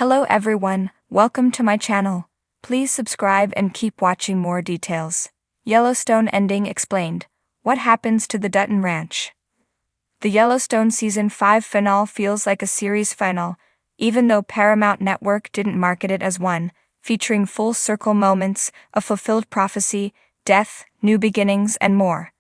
Hello everyone, welcome to my channel. Please subscribe and keep watching more details. Yellowstone ending explained. What happens to the Dutton Ranch? The Yellowstone Season 5 finale feels like a series finale, even though Paramount Network didn't market it as one, featuring full-circle moments, a fulfilled prophecy, death, new beginnings, and more.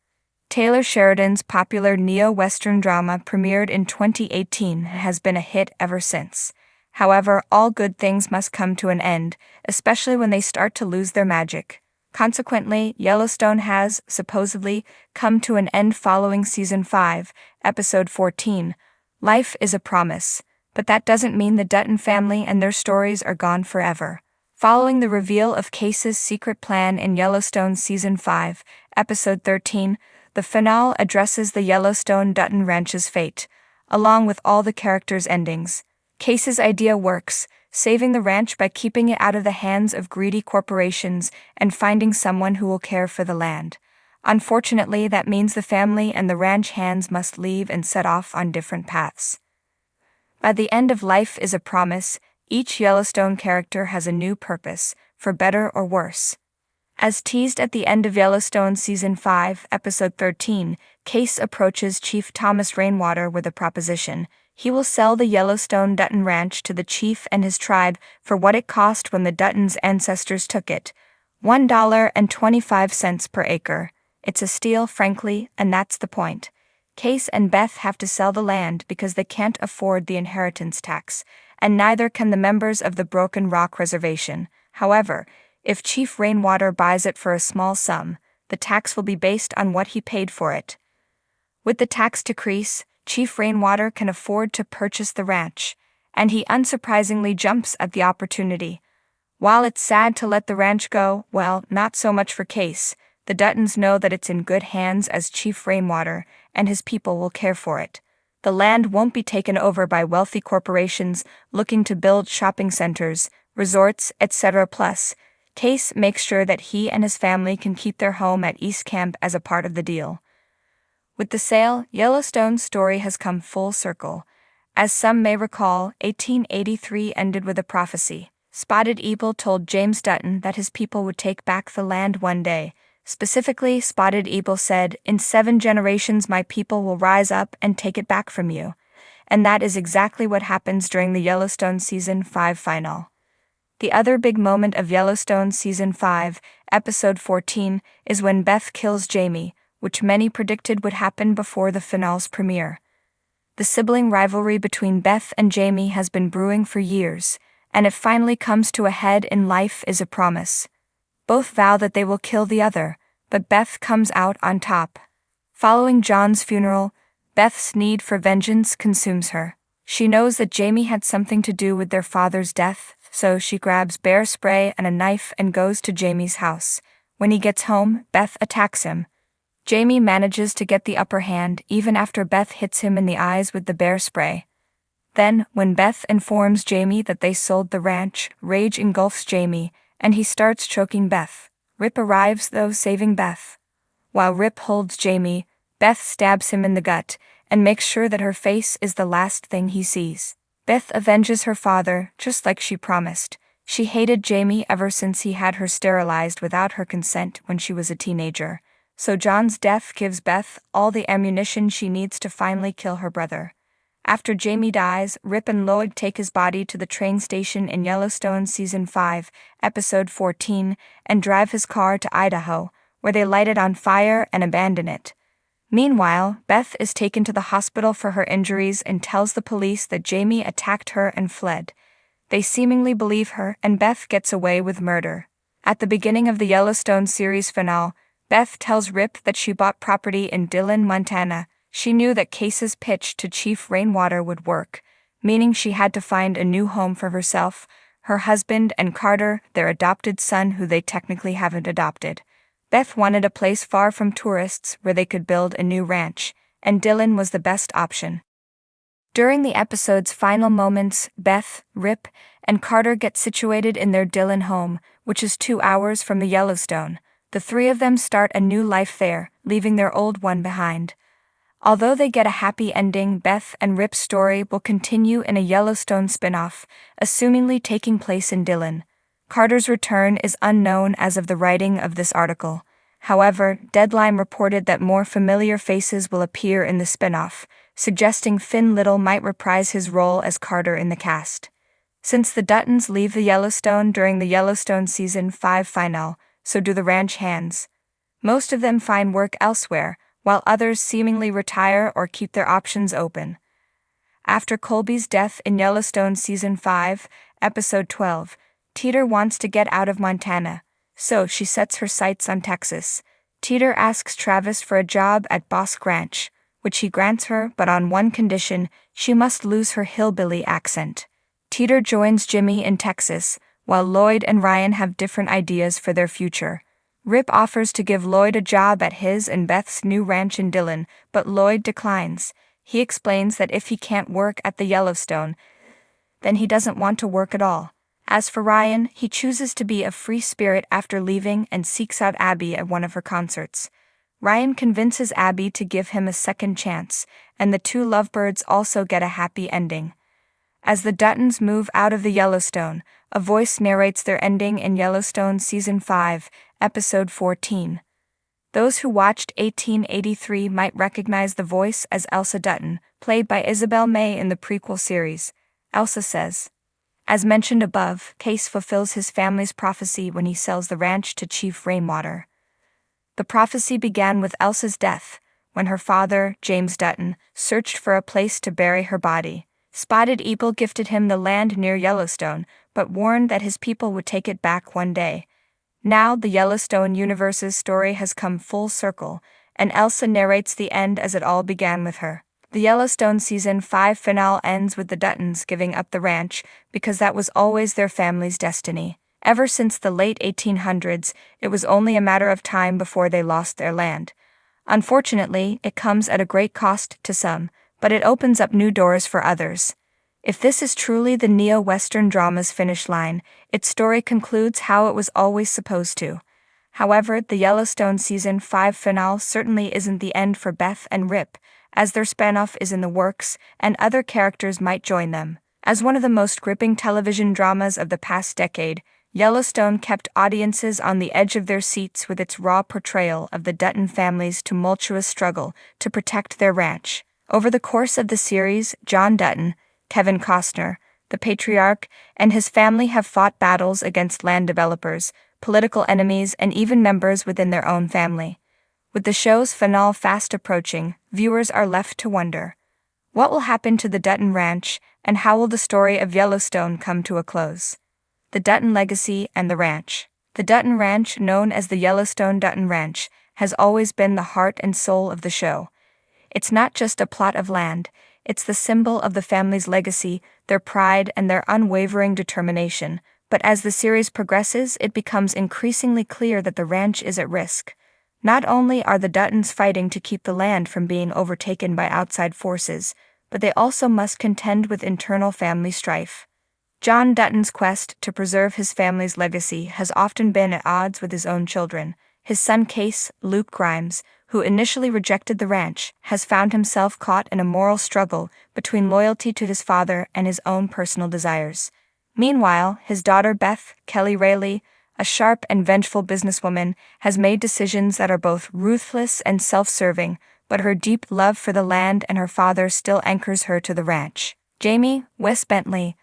Taylor Sheridan's popular neo-Western drama premiered in 2018 and has been a hit ever since. However, all good things must come to an end, especially when they start to lose their magic. Consequently, Yellowstone has, supposedly, come to an end following Season 5, Episode 14. Life is a promise, but that doesn't mean the Dutton family and their stories are gone forever. Following the reveal of Case's secret plan in Yellowstone Season 5, Episode 13, the finale addresses the Yellowstone Dutton Ranch's fate, along with all the characters' endings. Case's idea works, saving the ranch by keeping it out of the hands of greedy corporations and finding someone who will care for the land. Unfortunately, that means the family and the ranch hands must leave and set off on different paths. By the end of Life is a Promise, each Yellowstone character has a new purpose, for better or worse. As teased at the end of Yellowstone Season 5, Episode 13, Case approaches Chief Thomas Rainwater with a proposition. He will sell the Yellowstone Dutton Ranch to the chief and his tribe for what it cost when the Duttons' ancestors took it, $1.25 per acre. It's a steal, frankly, and that's the point. Case and Beth have to sell the land because they can't afford the inheritance tax, and neither can the members of the Broken Rock Reservation. However, if Chief Rainwater buys it for a small sum, the tax will be based on what he paid for it. With the tax decrease, Chief Rainwater can afford to purchase the ranch, and he unsurprisingly jumps at the opportunity. While it's sad to let the ranch go, well, not so much for Case. The Duttons know that it's in good hands as Chief Rainwater, and his people will care for it. The land won't be taken over by wealthy corporations looking to build shopping centers, resorts, etc. Plus, Case makes sure that he and his family can keep their home at East Camp as a part of the deal. With the sale, Yellowstone's story has come full circle. As some may recall, 1883 ended with a prophecy. Spotted Eagle told James Dutton that his people would take back the land one day. Specifically, Spotted Eagle said, "In 7 generations my people will rise up and take it back from you." And that is exactly what happens during the Yellowstone Season 5 finale. The other big moment of Yellowstone Season 5, Episode 14, is when Beth kills Jamie, which many predicted would happen before the finale's premiere. The sibling rivalry between Beth and Jamie has been brewing for years, and it finally comes to a head in Life is a Promise. Both vow that they will kill the other, but Beth comes out on top. Following John's funeral, Beth's need for vengeance consumes her. She knows that Jamie had something to do with their father's death, so she grabs bear spray and a knife and goes to Jamie's house. When he gets home, Beth attacks him. Jamie manages to get the upper hand even after Beth hits him in the eyes with the bear spray. Then, when Beth informs Jamie that they sold the ranch, rage engulfs Jamie, and he starts choking Beth. Rip arrives, though, saving Beth. While Rip holds Jamie, Beth stabs him in the gut and makes sure that her face is the last thing he sees. Beth avenges her father, just like she promised. She hated Jamie ever since he had her sterilized without her consent when she was a teenager. So John's death gives Beth all the ammunition she needs to finally kill her brother. After Jamie dies, Rip and Lloyd take his body to the train station in Yellowstone Season 5, Episode 14, and drive his car to Idaho, where they light it on fire and abandon it. Meanwhile, Beth is taken to the hospital for her injuries and tells the police that Jamie attacked her and fled. They seemingly believe her, and Beth gets away with murder. At the beginning of the Yellowstone series finale, Beth tells Rip that she bought property in Dillon, Montana. She knew that Case's pitch to Chief Rainwater would work, meaning she had to find a new home for herself, her husband, and Carter, their adopted son who they technically haven't adopted. Beth wanted a place far from tourists where they could build a new ranch, and Dillon was the best option. During the episode's final moments, Beth, Rip, and Carter get situated in their Dillon home, which is 2 hours from the Yellowstone. The 3 of them start a new life there, leaving their old one behind. Although they get a happy ending, Beth and Rip's story will continue in a Yellowstone spin-off, assumingly taking place in Dillon. Carter's return is unknown as of the writing of this article. However, Deadline reported that more familiar faces will appear in the spin-off, suggesting Finn Little might reprise his role as Carter in the cast. Since the Duttons leave the Yellowstone during the Yellowstone Season 5 finale, so do the ranch hands. Most of them find work elsewhere, while others seemingly retire or keep their options open. After Colby's death in Yellowstone Season 5, Episode 12, Teeter wants to get out of Montana, so she sets her sights on Texas. Teeter asks Travis for a job at Bosque Ranch, which he grants her, but on one condition: she must lose her hillbilly accent. Teeter joins Jimmy in Texas, while Lloyd and Ryan have different ideas for their future. Rip offers to give Lloyd a job at his and Beth's new ranch in Dillon, but Lloyd declines. He explains that if he can't work at the Yellowstone, then he doesn't want to work at all. As for Ryan, he chooses to be a free spirit after leaving and seeks out Abby at one of her concerts. Ryan convinces Abby to give him a second chance, and the two lovebirds also get a happy ending. As the Duttons move out of the Yellowstone, a voice narrates their ending in Yellowstone Season 5, Episode 14. Those who watched 1883 might recognize the voice as Elsa Dutton, played by Isabel May in the prequel series. Elsa says, "As mentioned above, Case fulfills his family's prophecy when he sells the ranch to Chief Rainwater. The prophecy began with Elsa's death, when her father, James Dutton, searched for a place to bury her body. Spotted Eagle gifted him the land near Yellowstone, but warned that his people would take it back one day. Now the Yellowstone universe's story has come full circle, and Elsa narrates the end as it all began with her. The Yellowstone Season 5 finale ends with the Duttons giving up the ranch because that was always their family's destiny. Ever since the late 1800s, it was only a matter of time before they lost their land. Unfortunately, it comes at a great cost to some, but it opens up new doors for others. If this is truly the neo-Western drama's finish line, its story concludes how it was always supposed to. However, the Yellowstone Season 5 finale certainly isn't the end for Beth and Rip, as their spin-off is in the works and other characters might join them. As one of the most gripping television dramas of the past decade, Yellowstone kept audiences on the edge of their seats with its raw portrayal of the Dutton family's tumultuous struggle to protect their ranch. Over the course of the series, John Dutton, Kevin Costner, the patriarch, and his family have fought battles against land developers, political enemies, and even members within their own family. With the show's finale fast approaching, viewers are left to wonder, what will happen to the Dutton Ranch, and how will the story of Yellowstone come to a close? The Dutton legacy and the ranch. The Dutton Ranch, known as the Yellowstone Dutton Ranch, has always been the heart and soul of the show. It's not just a plot of land, it's the symbol of the family's legacy, their pride, and their unwavering determination. But as the series progresses, it becomes increasingly clear that the ranch is at risk. Not only are the Duttons fighting to keep the land from being overtaken by outside forces, but they also must contend with internal family strife. John Dutton's quest to preserve his family's legacy has often been at odds with his own children. His son Case, Luke Grimes, who initially rejected the ranch, has found himself caught in a moral struggle between loyalty to his father and his own personal desires. Meanwhile, his daughter Beth, Kelly Rayleigh, a sharp and vengeful businesswoman, has made decisions that are both ruthless and self-serving, but her deep love for the land and her father still anchors her to the ranch. Jamie, Wes Bentley,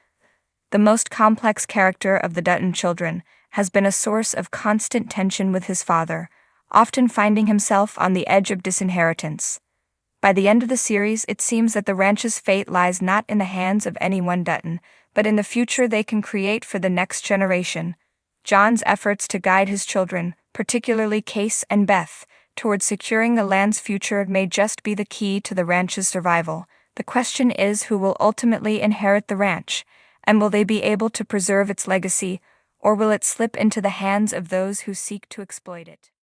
the most complex character of the Dutton children, has been a source of constant tension with his father, often finding himself on the edge of disinheritance. By the end of the series, it seems that the ranch's fate lies not in the hands of any one Dutton, but in the future they can create for the next generation. John's efforts to guide his children, particularly Case and Beth, towards securing the land's future may just be the key to the ranch's survival. The question is who will ultimately inherit the ranch, and will they be able to preserve its legacy, or will it slip into the hands of those who seek to exploit it?